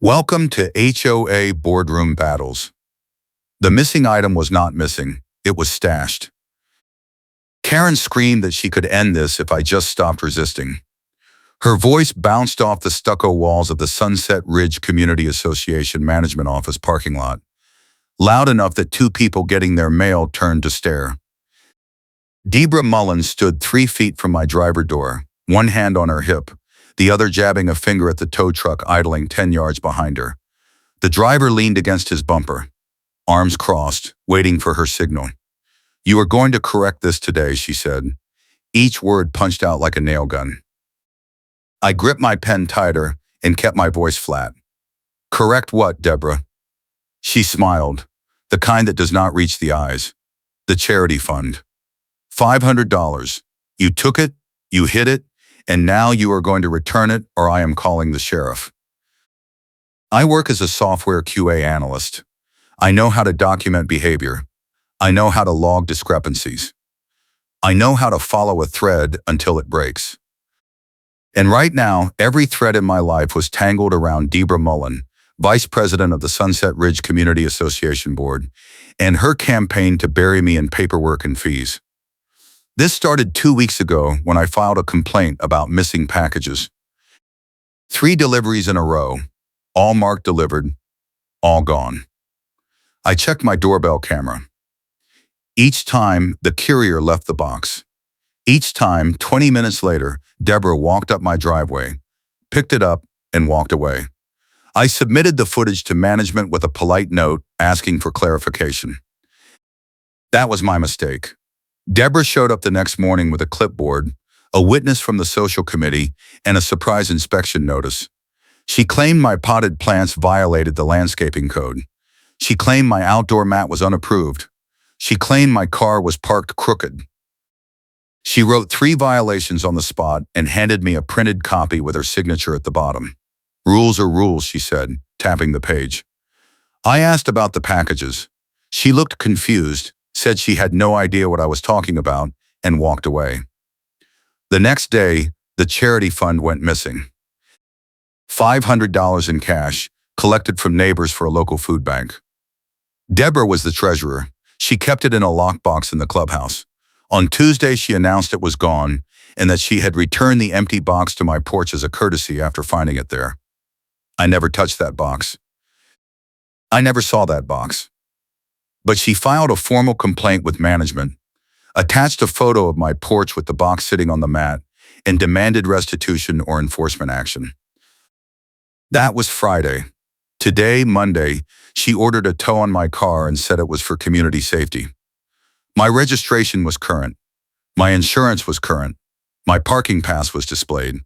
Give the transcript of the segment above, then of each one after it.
Welcome to HOA Boardroom Battles. The missing item was not missing, it was stashed. Karen screamed that she could end this if I just stopped resisting. Her voice bounced off the stucco walls of the Sunset Ridge Community Association Management Office parking lot, loud enough that two people getting their mail turned to stare. Debra Mullins stood 3 feet from my driver door, one hand on her hip, the other jabbing a finger at the tow truck idling 10 yards behind her. The driver leaned against his bumper, arms crossed, waiting for her signal. "You are going to correct this today," she said, each word punched out like a nail gun. I gripped my pen tighter and kept my voice flat. "Correct what, Debra?" She smiled, the kind that does not reach the eyes. "The charity fund. $500. You took it, you hid it, and now you are going to return it or I am calling the sheriff." I work as a software QA analyst. I know how to document behavior. I know how to log discrepancies. I know how to follow a thread until it breaks. And right now, every thread in my life was tangled around Debra Mullin, Vice President of the Sunset Ridge Community Association Board, and her campaign to bury me in paperwork and fees. This started 2 weeks ago when I filed a complaint about missing packages. 3 deliveries in a row, all marked delivered, all gone. I checked my doorbell camera. Each time, the courier left the box. Each time, 20 minutes later, Debra walked up my driveway, picked it up, and walked away. I submitted the footage to management with a polite note asking for clarification. That was my mistake. Debra showed up the next morning with a clipboard, a witness from the social committee, and a surprise inspection notice. She claimed my potted plants violated the landscaping code. She claimed my outdoor mat was unapproved. She claimed my car was parked crooked. She wrote 3 violations on the spot and handed me a printed copy with her signature at the bottom. "Rules are rules," she said, tapping the page. I asked about the packages. She looked confused, said she had no idea what I was talking about, and walked away. The next day, the charity fund went missing. $500 in cash, collected from neighbors for a local food bank. Debra was the treasurer. She kept it in a lockbox in the clubhouse. On Tuesday, she announced it was gone and that she had returned the empty box to my porch as a courtesy after finding it there. I never touched that box. I never saw that box. But she filed a formal complaint with management, attached a photo of my porch with the box sitting on the mat, and demanded restitution or enforcement action. That was Friday. Today, Monday, she ordered a tow on my car and said it was for community safety. My registration was current. My insurance was current. My parking pass was displayed.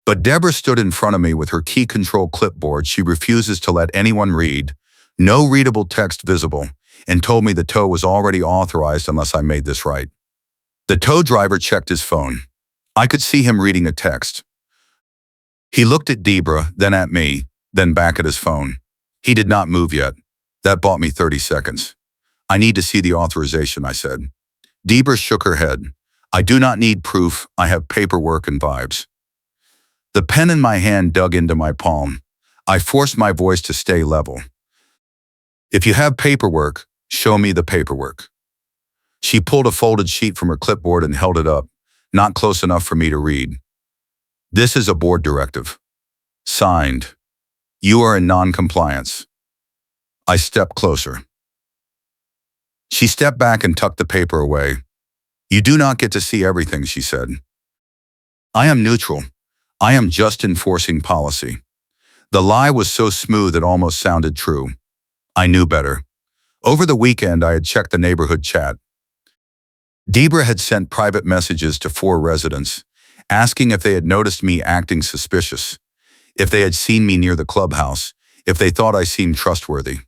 But Debra stood in front of me with her key control clipboard she refuses to let anyone read, no readable text visible, and told me the tow was already authorized unless I made this right. The tow driver checked his phone. I could see him reading a text. He looked at Debra, then at me, then back at his phone. He did not move yet. That bought me 30 seconds. "I need to see the authorization," I said. Debra shook her head. "I do not need proof. I have paperwork and vibes." The pen in my hand dug into my palm. I forced my voice to stay level. "If you have paperwork, show me the paperwork." She pulled a folded sheet from her clipboard and held it up, not close enough for me to read. "This is a board directive. Signed. You are in non-compliance." I stepped closer. She stepped back and tucked the paper away. "You do not get to see everything," she said. "I am neutral. I am just enforcing policy." The lie was so smooth it almost sounded true. I knew better. Over the weekend, I had checked the neighborhood chat. Debra had sent private messages to 4 residents, asking if they had noticed me acting suspicious, if they had seen me near the clubhouse, if they thought I seemed trustworthy.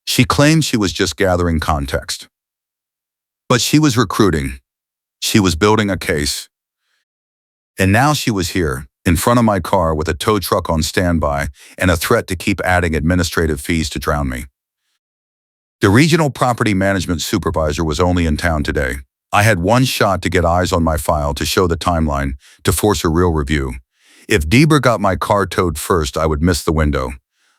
She claimed she was just gathering context. But she was recruiting. She was building a case. And now she was here, in front of my car with a tow truck on standby and a threat to keep adding administrative fees to drown me. The regional property management supervisor was only in town today. I had one shot to get eyes on my file to show the timeline, to force a real review. If Deborah got my car towed first, I would miss the window.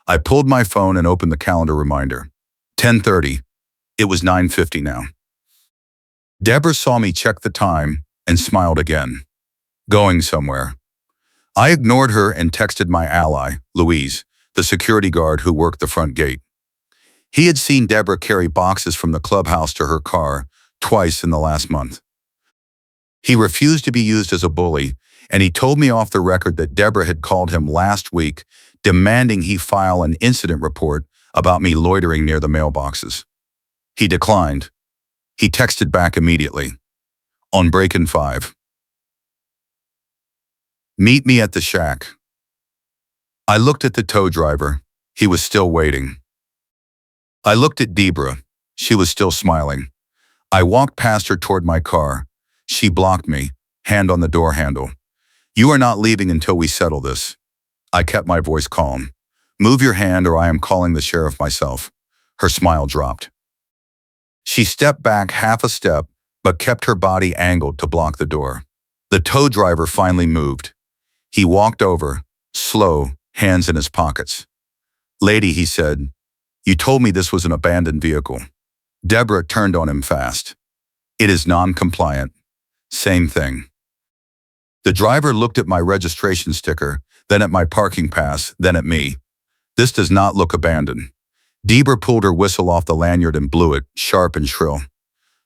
I pulled my phone and opened the calendar reminder. 10:30. It was 9:50 now. Deborah saw me check the time and smiled again. Going somewhere. I ignored her and texted my ally, Louise, the security guard who worked the front gate. He had seen Deborah carry boxes from the clubhouse to her car twice in the last month. He refused to be used as a bully, and he told me off the record that Deborah had called him last week demanding he file an incident report about me loitering near the mailboxes. He declined. He texted back immediately. On break-in 5. Meet me at the shack. I looked at the tow driver. He was still waiting. I looked at Deborah. She was still smiling. I walked past her toward my car. She blocked me, hand on the door handle. You are not leaving until we settle this. I kept my voice calm. Move your hand or I am calling the sheriff myself. Her smile dropped. She stepped back half a step, but kept her body angled to block the door. The tow driver finally moved. He walked over, slow, hands in his pockets. Lady, he said, you told me this was an abandoned vehicle. Deborah turned on him fast. It is non-compliant. Same thing. The driver looked at my registration sticker, then at my parking pass, then at me. This does not look abandoned. Deborah pulled her whistle off the lanyard and blew it, sharp and shrill.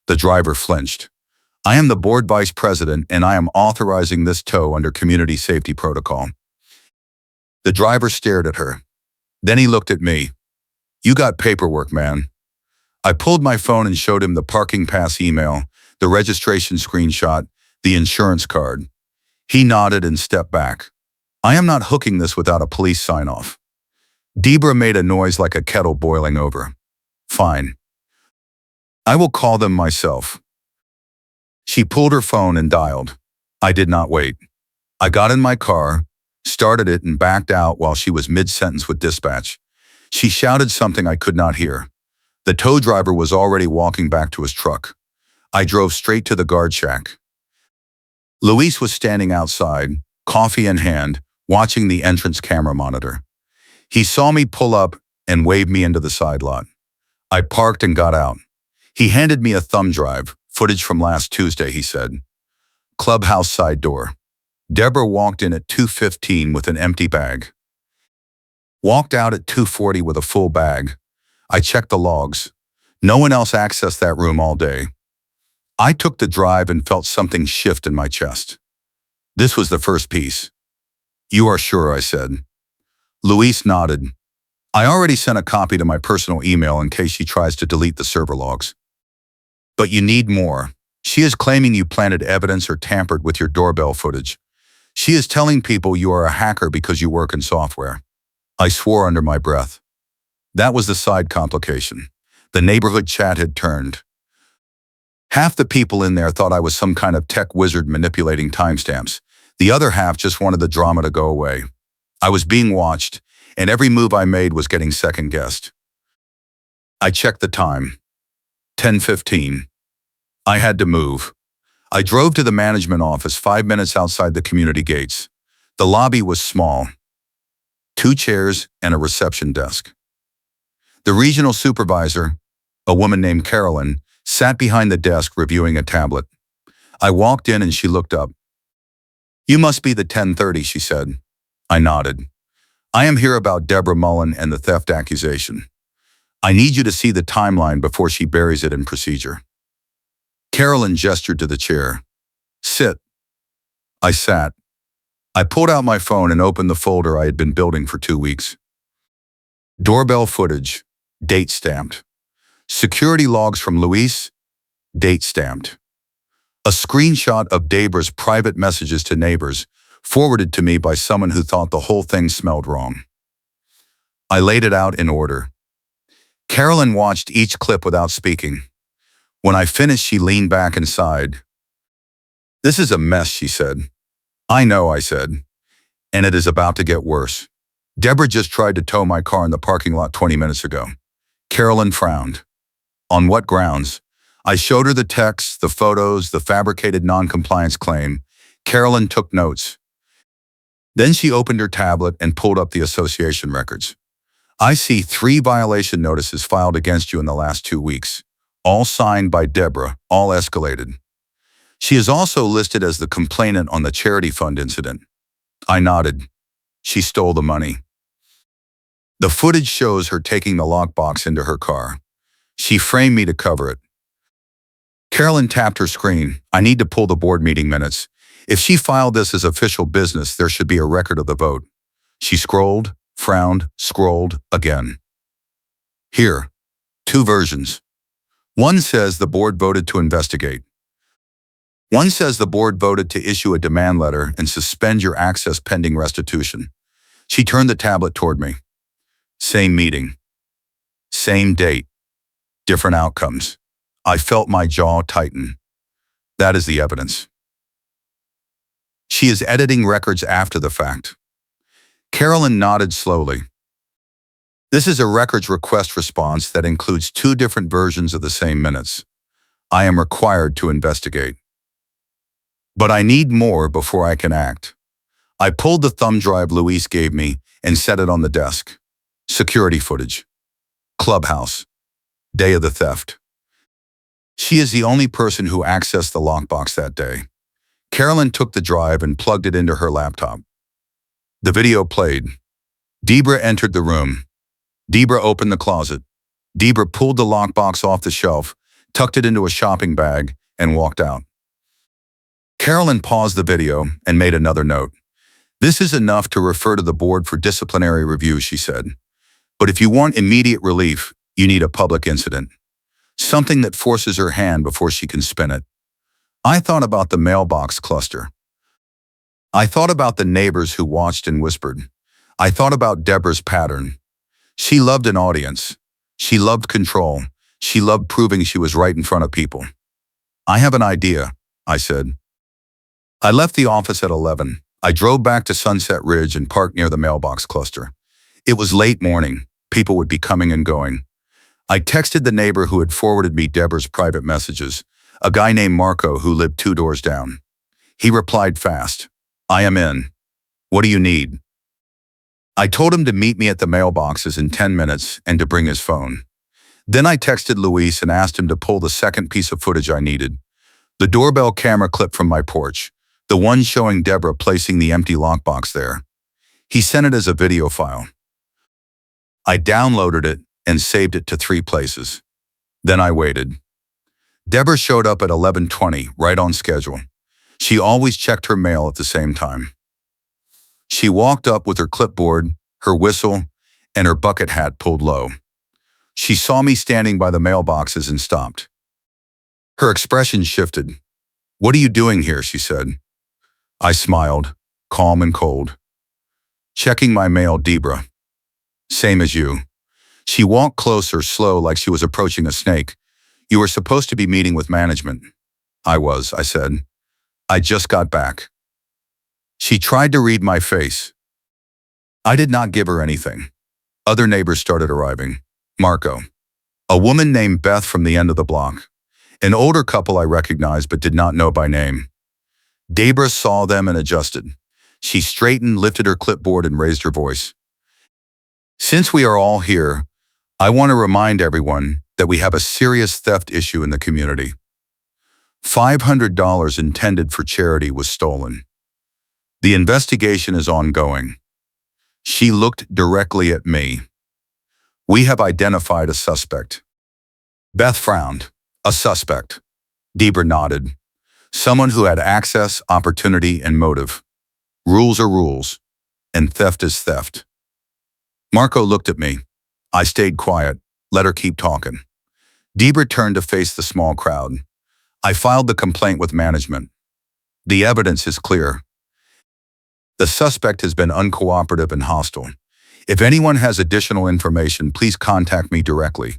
The driver flinched. I am the board vice president and I am authorizing this tow under community safety protocol. The driver stared at her. Then he looked at me. You got paperwork, man. I pulled my phone and showed him the parking pass email, the registration screenshot, the insurance card. He nodded and stepped back. I am not hooking this without a police sign-off. Deborah made a noise like a kettle boiling over. Fine. I will call them myself. She pulled her phone and dialed. I did not wait. I got in my car, started it and backed out while she was mid-sentence with dispatch. She shouted something I could not hear. The tow driver was already walking back to his truck. I drove straight to the guard shack. Luis was standing outside, coffee in hand, watching the entrance camera monitor. He saw me pull up and waved me into the side lot. I parked and got out. He handed me a thumb drive, footage from last Tuesday, he said. Clubhouse side door. Deborah walked in at 2:15 with an empty bag. Walked out at 2:40 with a full bag. I checked the logs. No one else accessed that room all day. I took the drive and felt something shift in my chest. This was the first piece. You are sure, I said. Luis nodded. I already sent a copy to my personal email in case she tries to delete the server logs. But you need more. She is claiming you planted evidence or tampered with your doorbell footage. She is telling people you are a hacker because you work in software. I swore under my breath. That was the side complication. The neighborhood chat had turned. Half the people in there thought I was some kind of tech wizard manipulating timestamps. The other half just wanted the drama to go away. I was being watched, and every move I made was getting second-guessed. I checked the time. 10:15. I had to move. I drove to the management office 5 minutes outside the community gates. The lobby was small. 2 chairs and a reception desk. The regional supervisor, a woman named Carolyn, sat behind the desk reviewing a tablet. I walked in and she looked up. You must be the 10:30, she said. I nodded. I am here about Deborah Mullen and the theft accusation. I need you to see the timeline before she buries it in procedure. Carolyn gestured to the chair. Sit. I sat. I pulled out my phone and opened the folder I had been building for 2 weeks. Doorbell footage, date stamped. Security logs from Luis, date stamped. A screenshot of Deborah's private messages to neighbors, forwarded to me by someone who thought the whole thing smelled wrong. I laid it out in order. Carolyn watched each clip without speaking. When I finished, she leaned back and sighed. This is a mess, she said. I know, I said. And it is about to get worse. Deborah just tried to tow my car in the parking lot 20 minutes ago. Carolyn frowned. On what grounds? I showed her the texts, the photos, the fabricated non-compliance claim. Carolyn took notes. Then she opened her tablet and pulled up the association records. I see 3 violation notices filed against you in the last 2 weeks, all signed by Deborah, all escalated. She is also listed as the complainant on the charity fund incident. I nodded. She stole the money. The footage shows her taking the lockbox into her car. She framed me to cover it. Carolyn tapped her screen. I need to pull the board meeting minutes. If she filed this as official business, there should be a record of the vote. She scrolled, frowned, scrolled again. Here, 2 versions. One says the board voted to investigate. One says the board voted to issue a demand letter and suspend your access pending restitution. She turned the tablet toward me. Same meeting. Same date. Different outcomes. I felt my jaw tighten. That is the evidence. She is editing records after the fact. Carolyn nodded slowly. This is a records request response that includes 2 different versions of the same minutes. I am required to investigate. But I need more before I can act. I pulled the thumb drive Luis gave me and set it on the desk. Security footage. Clubhouse. Day of the theft. She is the only person who accessed the lockbox that day. Carolyn took the drive and plugged it into her laptop. The video played. Debra entered the room. Debra opened the closet. Debra pulled the lockbox off the shelf, tucked it into a shopping bag, and walked out. Carolyn paused the video and made another note. This is enough to refer to the board for disciplinary review, she said. But if you want immediate relief, you need a public incident. Something that forces her hand before she can spin it. I thought about the mailbox cluster. I thought about the neighbors who watched and whispered. I thought about Deborah's pattern. She loved an audience. She loved control. She loved proving she was right in front of people. I have an idea, I said. I left the office at 11. I drove back to Sunset Ridge and parked near the mailbox cluster. It was late morning. People would be coming and going. I texted the neighbor who had forwarded me Deborah's private messages, a guy named Marco who lived 2 doors down. He replied fast. I am in. What do you need? I told him to meet me at the mailboxes in 10 minutes and to bring his phone. Then I texted Luis and asked him to pull the second piece of footage I needed. The doorbell camera clip from my porch, the one showing Deborah placing the empty lockbox there. He sent it as a video file. I downloaded it and saved it to 3 places. Then I waited. Deborah showed up at 11:20, right on schedule. She always checked her mail at the same time. She walked up with her clipboard, her whistle, and her bucket hat pulled low. She saw me standing by the mailboxes and stopped. Her expression shifted. What are you doing here? She said. I smiled, calm and cold. Checking my mail, Debra. Same as you. She walked closer, slow, like she was approaching a snake. You were supposed to be meeting with management. I was, I said. I just got back. She tried to read my face. I did not give her anything. Other neighbors started arriving. Marco. A woman named Beth from the end of the block. An older couple I recognized but did not know by name. Debra saw them and adjusted. She straightened, lifted her clipboard, and raised her voice. Since we are all here, I want to remind everyone that we have a serious theft issue in the community. $500 intended for charity was stolen. The investigation is ongoing. She looked directly at me. We have identified a suspect. Beth frowned. A suspect. Debra nodded. Someone who had access, opportunity, and motive. Rules are rules, and theft is theft. Marco looked at me. I stayed quiet, let her keep talking. Debra turned to face the small crowd. I filed the complaint with management. The evidence is clear. The suspect has been uncooperative and hostile. If anyone has additional information, please contact me directly.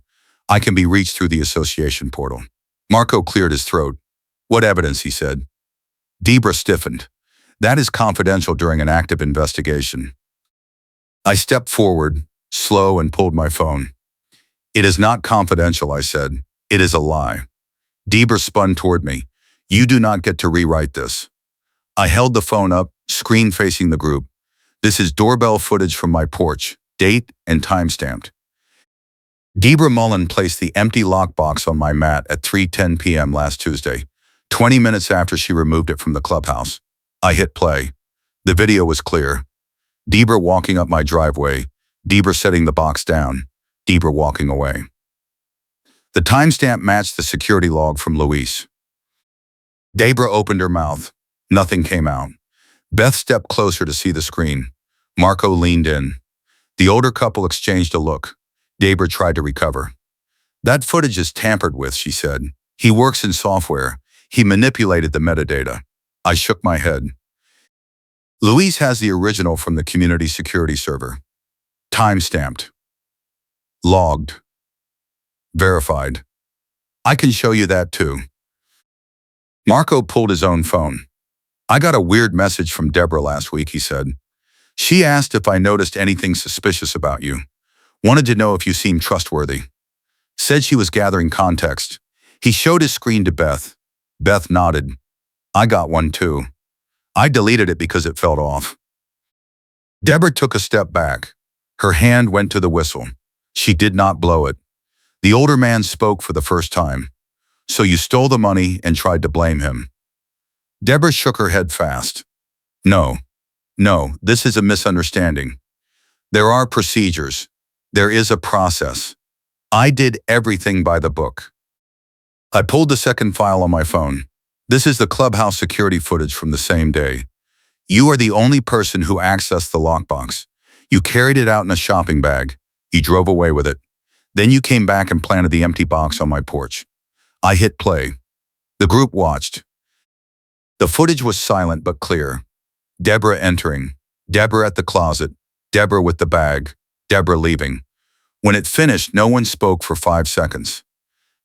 I can be reached through the association portal. Marco cleared his throat. What evidence, he said. Debra stiffened. That is confidential during an active investigation. I stepped forward, slow, and pulled my phone. It is not confidential, I said. It is a lie. Debra spun toward me. You do not get to rewrite this. I held the phone up, screen facing the group. This is doorbell footage from my porch, date and time-stamped. Debra Mullen placed the empty lockbox on my mat at 3:10 p.m. last Tuesday, 20 minutes after she removed it from the clubhouse. I hit play. The video was clear. Debra walking up my driveway, Debra setting the box down, Debra walking away. The timestamp matched the security log from Luis. Debra opened her mouth. Nothing came out. Beth stepped closer to see the screen. Marco leaned in. The older couple exchanged a look. Debra tried to recover. That footage is tampered with, she said. He works in software. He manipulated the metadata. I shook my head. Luis has the original from the community security server. Time-stamped. Logged. Verified. I can show you that too. Marco pulled his own phone. I got a weird message from Debra last week, he said. She asked if I noticed anything suspicious about you. Wanted to know if you seemed trustworthy. Said she was gathering context. He showed his screen to Beth. Beth nodded. I got one too. I deleted it because it felt off. Debra took a step back. Her hand went to the whistle. She did not blow it. The older man spoke for the first time. So you stole the money and tried to blame him. Debra shook her head fast. No, this is a misunderstanding. There are procedures. There is a process. I did everything by the book. I pulled the second file on my phone. This is the clubhouse security footage from the same day. You are the only person who accessed the lockbox. You carried it out in a shopping bag. You drove away with it. Then you came back and planted the empty box on my porch. I hit play. The group watched. The footage was silent but clear. Debra entering. Debra at the closet. Debra with the bag. Debra leaving. When it finished, no one spoke for 5 seconds.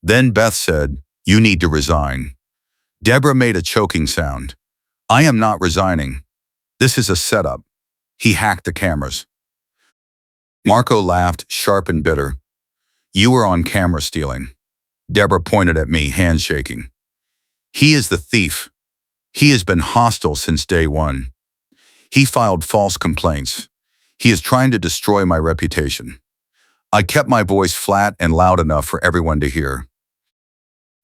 Then Beth said, "You need to resign." Debra made a choking sound. I am not resigning. This is a setup. He hacked the cameras. Marco laughed, sharp and bitter. You were on camera stealing. Debra pointed at me, hands shaking. He is the thief. He has been hostile since day one. He filed false complaints. He is trying to destroy my reputation. I kept my voice flat and loud enough for everyone to hear.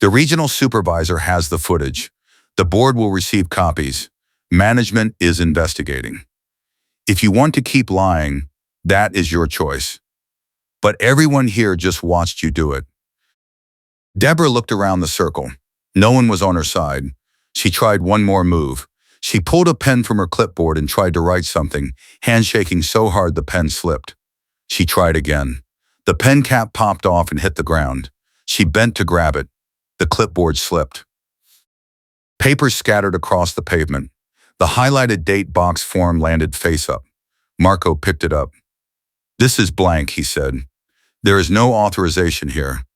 The regional supervisor has the footage. The board will receive copies. Management is investigating. If you want to keep lying, that is your choice. But everyone here just watched you do it. Debra looked around the circle. No one was on her side. She tried one more move. She pulled a pen from her clipboard and tried to write something, hand shaking so hard the pen slipped. She tried again. The pen cap popped off and hit the ground. She bent to grab it. The clipboard slipped. Papers scattered across the pavement. The highlighted date box form landed face up. Marco picked it up. This is blank, he said. There is no authorization here.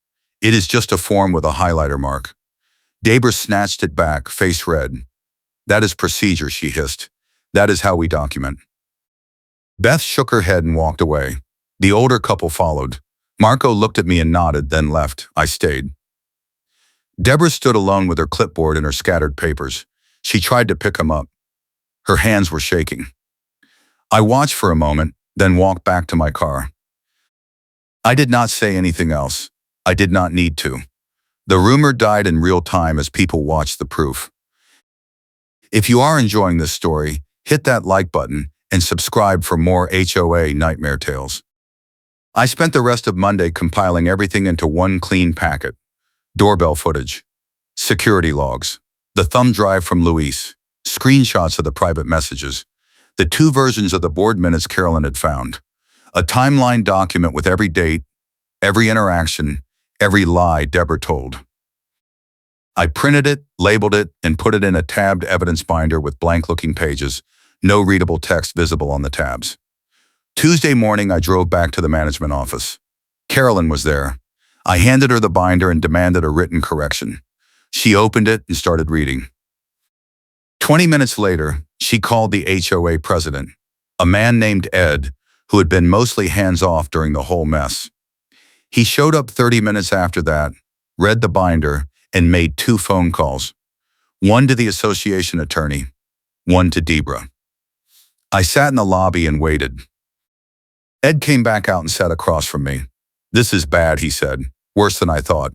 It is just a form with a highlighter mark. Debra snatched it back, face red. That is procedure, she hissed. That is how we document. Beth shook her head and walked away. The older couple followed. Marco looked at me and nodded, then left. I stayed. Debra stood alone with her clipboard and her scattered papers. She tried to pick them up. Her hands were shaking. I watched for a moment, then walked back to my car. I did not say anything else. I did not need to. The rumor died in real time as people watched the proof. If you are enjoying this story, hit that like button and subscribe for more HOA nightmare tales. I spent the rest of Monday compiling everything into one clean packet. Doorbell footage, security logs, the thumb drive from Luis, screenshots of the private messages, the 2 versions of the board minutes Carolyn had found, a timeline document with every date, every interaction, every lie Debra told. I printed it, labeled it, and put it in a tabbed evidence binder with blank-looking pages, no readable text visible on the tabs. Tuesday morning, I drove back to the management office. Carolyn was there. I handed her the binder and demanded a written correction. She opened it and started reading. 20 minutes later, she called the HOA president, a man named Ed, who had been mostly hands-off during the whole mess. He showed up 30 minutes after that, read the binder, and made 2 phone calls. One to the association attorney, one to Debra. I sat in the lobby and waited. Ed came back out and sat across from me. "This is bad," he said. "Worse than I thought.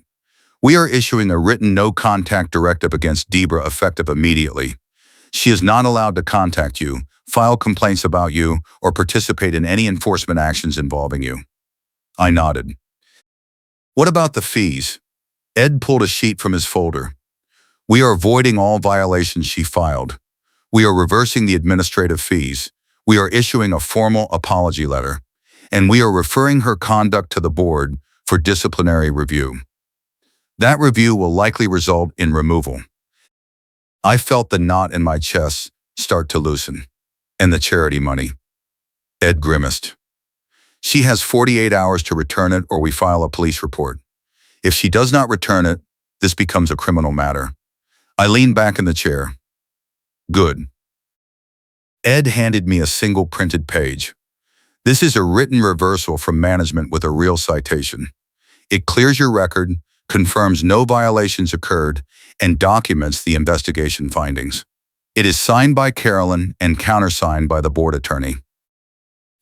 We are issuing a written no-contact directive against Debra effective immediately. She is not allowed to contact you, file complaints about you, or participate in any enforcement actions involving you." I nodded. "What about the fees?" Ed pulled a sheet from his folder. "We are voiding all violations she filed. We are reversing the administrative fees. We are issuing a formal apology letter. And we are referring her conduct to the board for disciplinary review. That review will likely result in removal." I felt the knot in my chest start to loosen. "And the charity money?" Ed grimaced. "She has 48 hours to return it or we file a police report. If she does not return it, this becomes a criminal matter." I leaned back in the chair. "Good." Ed handed me a single printed page. "This is a written reversal from management with a real citation. It clears your record, confirms no violations occurred, and documents the investigation findings. It is signed by Carolyn and countersigned by the board attorney.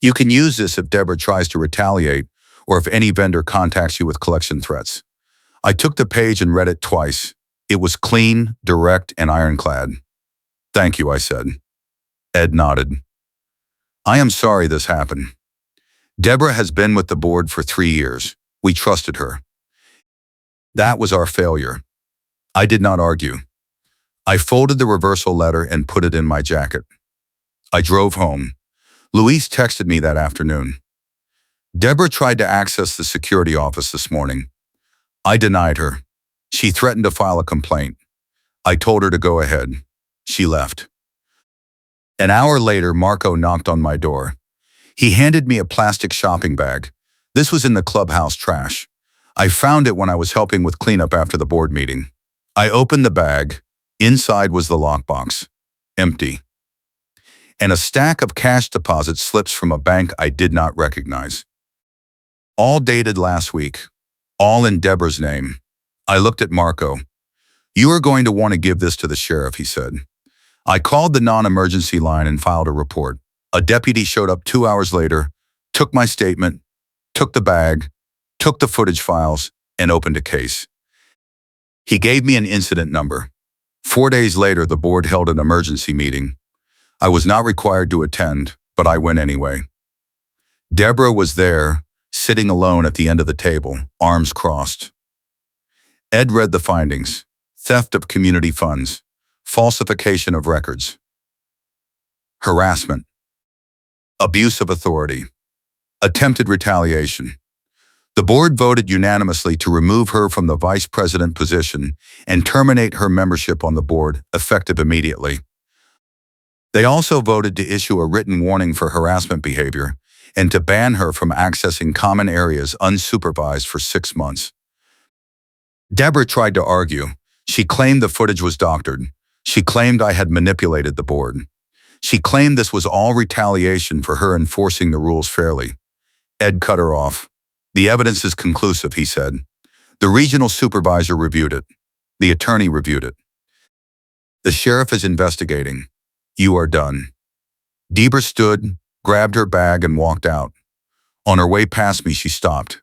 You can use this if Debra tries to retaliate or if any vendor contacts you with collection threats." I took the page and read it twice. It was clean, direct, and ironclad. "Thank you," I said. Ed nodded. "I am sorry this happened. Debra has been with the board for 3 years. We trusted her. That was our failure." I did not argue. I folded the reversal letter and put it in my jacket. I drove home. Louise texted me that afternoon. "Debra tried to access the security office this morning. I denied her. She threatened to file a complaint. I told her to go ahead. She left." An hour later, Marco knocked on my door. He handed me a plastic shopping bag. This was in the clubhouse trash. I found it when I was helping with cleanup after the board meeting. I opened the bag. Inside was the lockbox. Empty. And a stack of cash deposit slips from a bank I did not recognize. All dated last week. All in Debra's name. I looked at Marco. "You are going to want to give this to the sheriff," he said. I called the non-emergency line and filed a report. A deputy showed up 2 hours later, took my statement, took the bag, took the footage files, and opened a case. He gave me an incident number. 4 days later, the board held an emergency meeting. I was not required to attend, but I went anyway. Debra was there, sitting alone at the end of the table, arms crossed. Ed read the findings: theft of community funds, falsification of records, harassment, abuse of authority, attempted retaliation. The board voted unanimously to remove her from the vice president position and terminate her membership on the board, effective immediately. They also voted to issue a written warning for harassment behavior and to ban her from accessing common areas unsupervised for 6 months. Debra tried to argue. She claimed the footage was doctored. She claimed I had manipulated the board. She claimed this was all retaliation for her enforcing the rules fairly. Ed cut her off. "The evidence is conclusive," he said. "The regional supervisor reviewed it. The attorney reviewed it. The sheriff is investigating. You are done." Debra stood, grabbed her bag, and walked out. On her way past me, she stopped.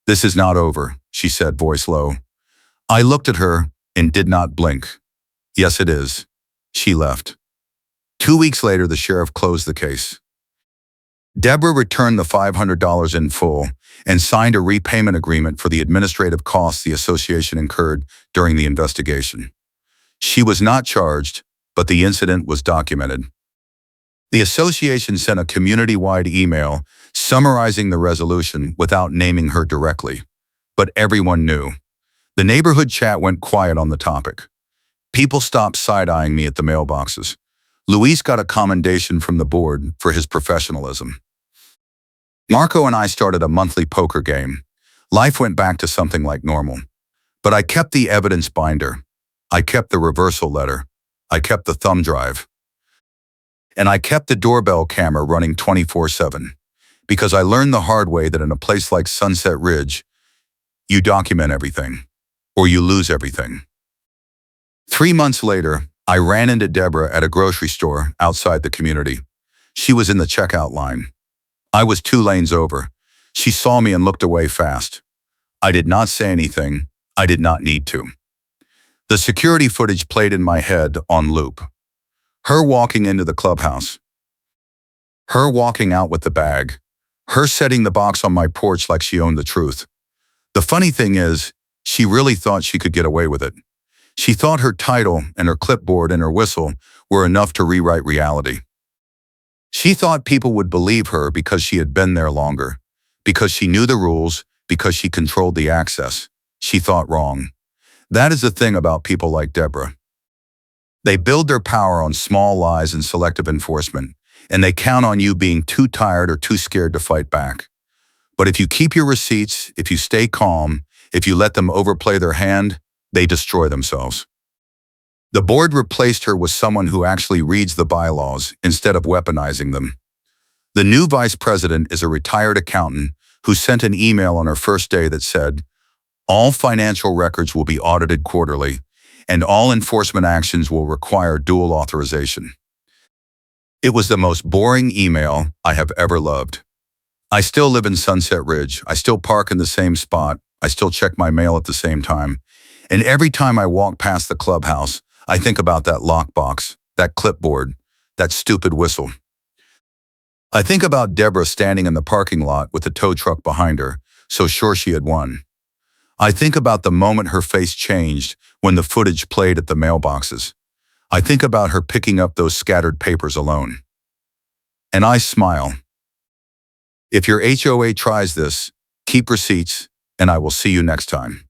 "This is not over," she said, voice low. I looked at her and did not blink. "Yes, it is." She left. 2 weeks later, the sheriff closed the case. Debra returned the $500 in full and signed a repayment agreement for the administrative costs the association incurred during the investigation. She was not charged, but the incident was documented. The association sent a community-wide email summarizing the resolution without naming her directly, but everyone knew. The neighborhood chat went quiet on the topic. People stopped side-eyeing me at the mailboxes. Luis got a commendation from the board for his professionalism. Marco and I started a monthly poker game. Life went back to something like normal. But I kept the evidence binder. I kept the reversal letter. I kept the thumb drive. And I kept the doorbell camera running 24/7. Because I learned the hard way that in a place like Sunset Ridge, you document everything, or you lose everything. 3 months later, I ran into Debra at a grocery store outside the community. She was in the checkout line. I was 2 lanes over. She saw me and looked away fast. I did not say anything. I did not need to. The security footage played in my head on loop. Her walking into the clubhouse. Her walking out with the bag. Her setting the box on my porch like she owned the truth. The funny thing is, she really thought she could get away with it. She thought her title and her clipboard and her whistle were enough to rewrite reality. She thought people would believe her because she had been there longer, because she knew the rules, because she controlled the access. She thought wrong. That is the thing about people like Deborah. They build their power on small lies and selective enforcement, and they count on you being too tired or too scared to fight back. But if you keep your receipts, if you stay calm, if you let them overplay their hand, they destroy themselves. The board replaced her with someone who actually reads the bylaws instead of weaponizing them. The new vice president is a retired accountant who sent an email on her first day that said, "All financial records will be audited quarterly, and all enforcement actions will require dual authorization." It was the most boring email I have ever loved. I still live in Sunset Ridge. I still park in the same spot. I still check my mail at the same time. And every time I walk past the clubhouse, I think about that lockbox, that clipboard, that stupid whistle. I think about Deborah standing in the parking lot with the tow truck behind her, so sure she had won. I think about the moment her face changed when the footage played at the mailboxes. I think about her picking up those scattered papers alone. And I smile. If your HOA tries this, keep receipts, and I will see you next time.